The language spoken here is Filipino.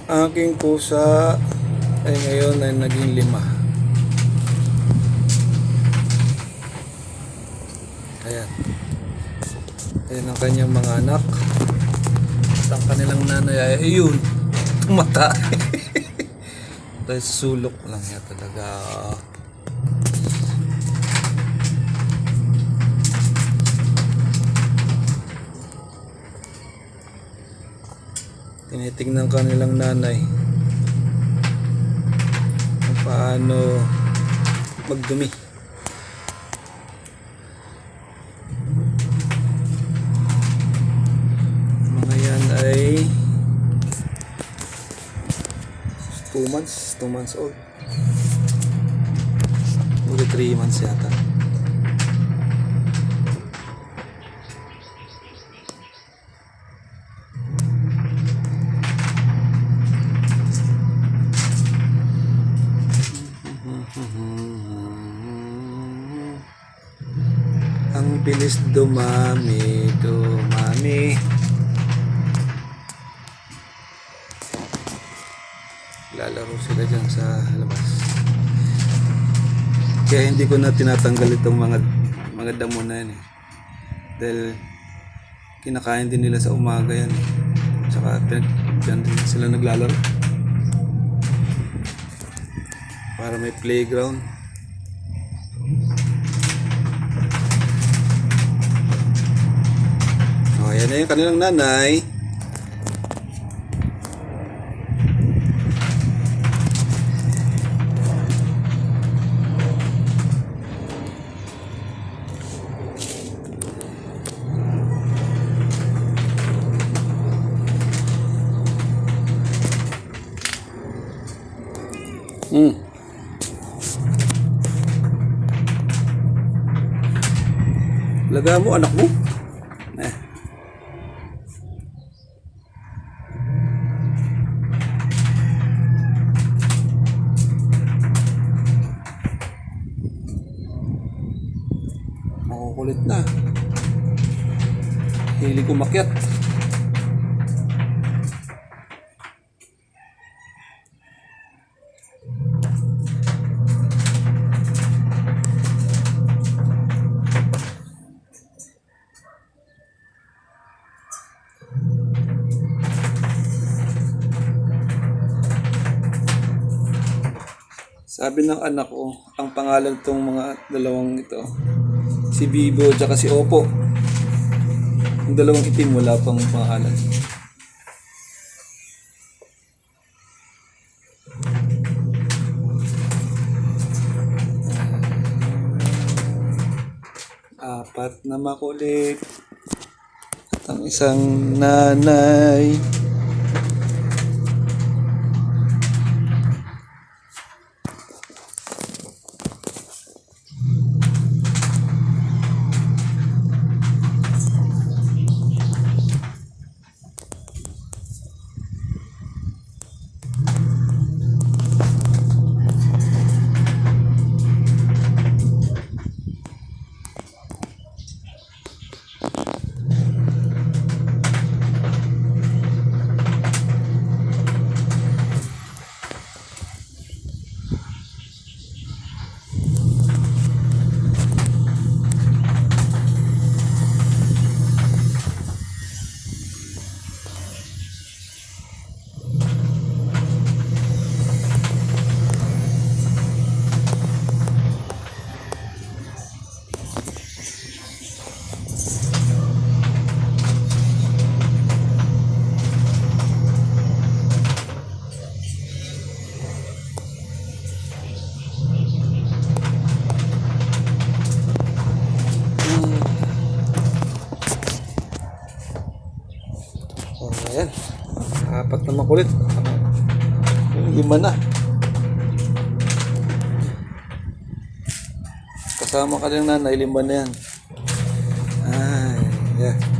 Aking pusa ay ngayon ay naging 5. Ayan. Ayan ang kanyang mga anak. At ang kanilang nanay ay ayun, tumata. Dahil sulok lang yan talaga. Tinitingnan kanilang nanay kung paano magdumi. Mga yan ay 2 months old. Mga 3 months yata. Ang bilis dumami. Lalaro sila dyan sa labas. Kaya hindi ko na tinatanggal itong mga damo na yan dahil kinakain din nila sa umaga yan tsaka dyan din sila naglalaro para may playground. Ayan na yung kanilang nanay. Laga mo anak mo. Makukulit na. Hilig umakyat. Sabi ng anak ko, ang pangalan tong mga dalawang ito, si Bibo at si Opo. Yung dalawang itim, wala pang pangalan. Apat na makulit. At ang isang nanay. Ayan, 4 na makulit. 5 na. Kasama ka lang nanay, 5 na yan. Ay, yeah.